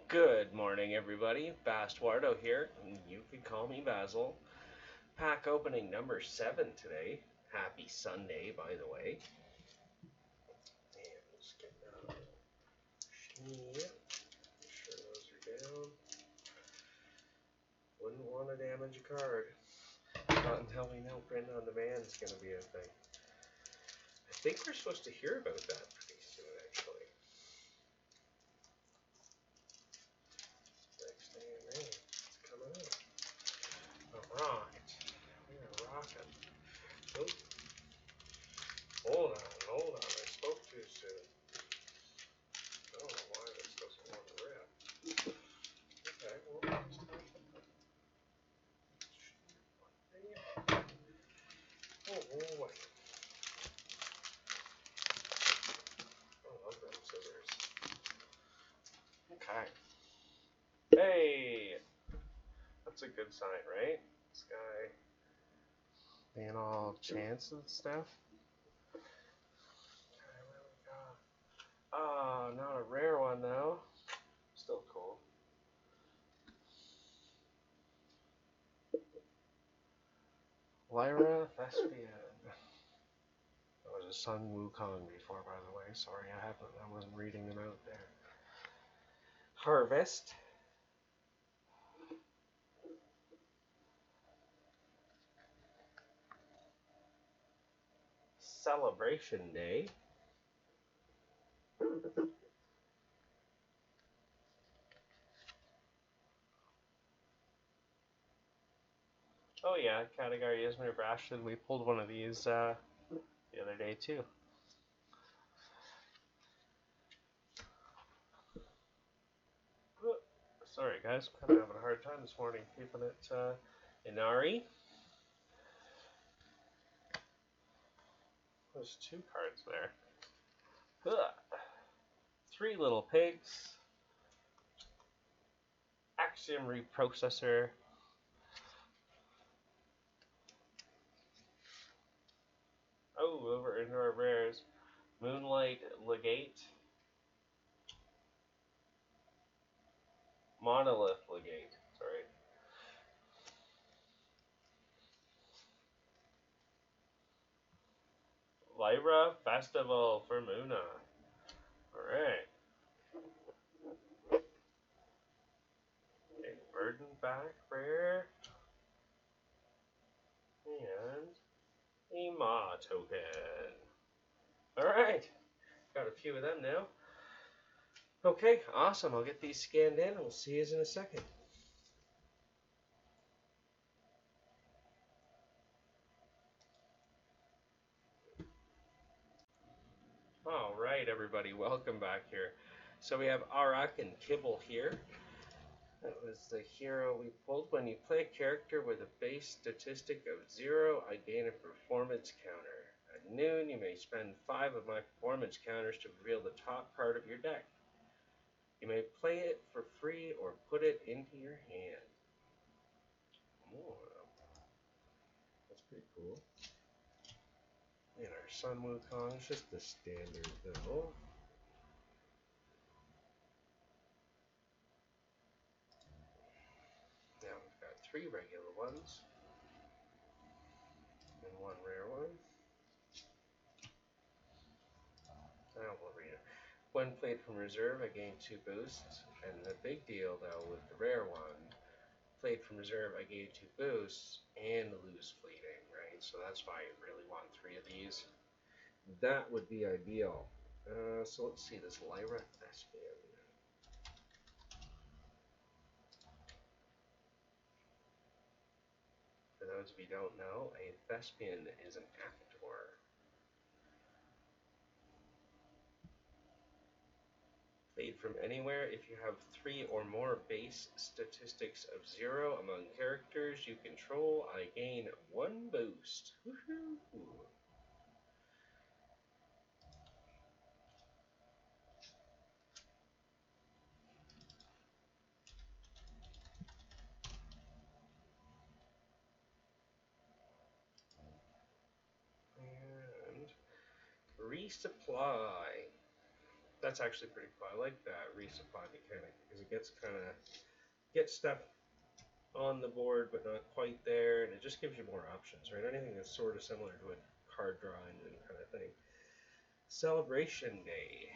Good morning, everybody. Bastwardo here. You can call me Basil. Pack opening number 7 today. Happy Sunday, by the way. And let's get that. Yep. Make sure those are down. Wouldn't want to damage a card. Not until we know print on demand is going to be a thing. I think we're supposed to hear about that pretty soon, actually. Next day in May. It's coming up. Alright. We are rocking. Oh. Hold on. I spoke too soon. I don't know why this doesn't want to rip. Okay, well, next time. Oh, wait. I love them scissors. Okay. Hey! That's a good sign, right? This guy being all chance and stuff. Okay, what do we got? Ah, not a rare one though. Still cool. Lyra Thespian. That was a Sun Wukong before, by the way. Sorry, I wasn't reading them out there. Harvest. Celebration Day. Oh yeah, Khadgar, Ysmir, Brashid. We pulled one of these the other day too. Sorry guys, kind of having a hard time this morning keeping it Inari. There's 2 cards there. Ugh. 3 little pigs. Axiom Reprocessor. Oh, over into our rares. Moonlight Legate. Monolith Legate. Sorry. Lyra Festival for Muna. Alright. Okay, Burden back rare. And a Ma token. Alright. Got a few of them now. Okay, awesome. I'll get these scanned in and we'll see you in a second. Alright, everybody. Welcome back here. So we have Arak and Kibble here. That was the hero we pulled. When you play a character with a base statistic of 0, I gain a performance counter. At noon, you may spend 5 of my performance counters to reveal the top card of your deck. You may play it for free or put it into your hand. Oh, that's pretty cool. And our Sun Wukong is just the standard though. Now we've got 3 regular ones and 1 rare one. Now we'll read it. When played from reserve, I gain 2 boosts. And the big deal though with the rare one, played from reserve, I gain 2 boosts and lose fleeting, right? So that's why I really want 3 of these. That would be ideal. So let's see this Lyra Thespian. For those of you who don't know, a Thespian is an actor. Played from anywhere. If you have 3 or more base statistics of 0 among characters you control, I gain 1 boost. Woohoo! And resupply. That's actually pretty cool. I like that resupply mechanic because it gets stuff on the board but not quite there, and it just gives you more options, right? Anything that's sort of similar to a card draw engine kind of thing. Celebration Day.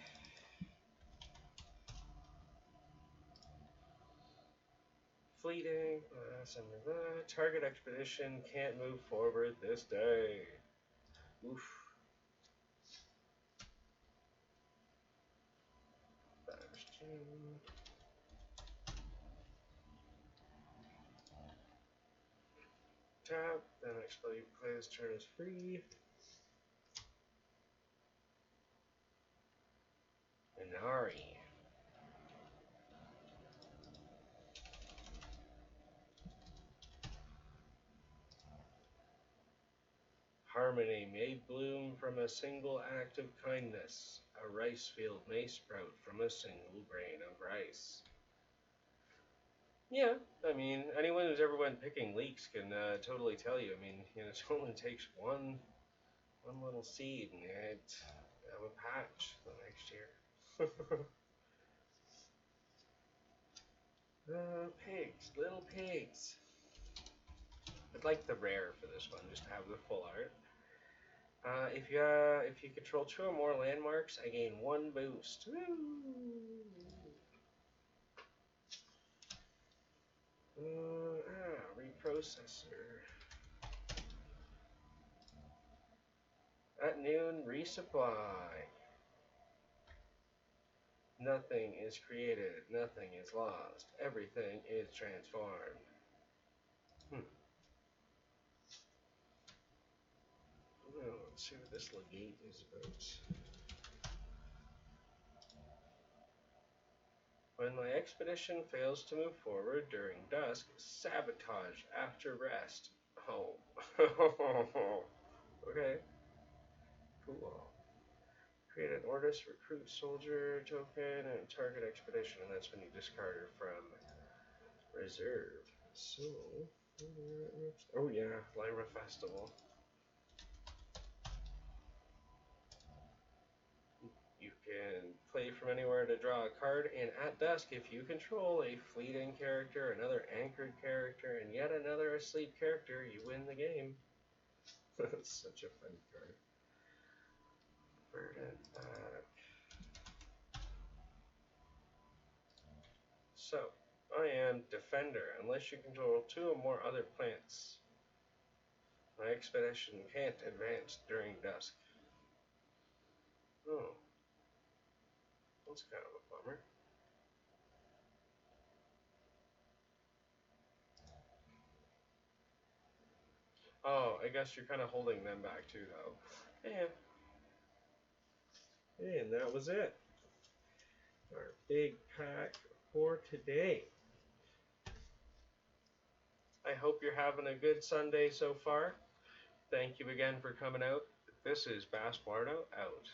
Fleeting. Target expedition can't move forward this day. Oof. Tap. Then actually play this turn is free. Inari. Harmony may bloom from a single act of kindness. A rice field may sprout from a single grain of rice. Yeah, I mean, anyone who's ever went picking leeks can totally tell you. I mean, it only takes one little seed and it have a patch the next year. Pigs, little pigs. I'd like the rare for this one, just to have the full art. If you control 2 or more landmarks, I gain 1 boost. Reprocessor. At noon, resupply. Nothing is created, nothing is lost, everything is transformed. Well, let's see what this legate is about. When my expedition fails to move forward during dusk, sabotage after rest. Oh. Okay. Cool. Create an Ordis recruit soldier token and target expedition, and that's when you discard her from reserve. So, oh yeah, Lyra Festival. You can play from anywhere to draw a card, and at dusk, if you control a fleeting character, another anchored character, and yet another asleep character, you win the game. That's such a fun card. Verdant back. So, I am Defender, unless you control 2 or more other plants. My expedition can't advance during dusk. Oh. That's kind of a bummer. Oh, I guess you're kind of holding them back too, though. Yeah. And that was it. Our big pack for today. I hope you're having a good Sunday so far. Thank you again for coming out. This is Bass Bardo out.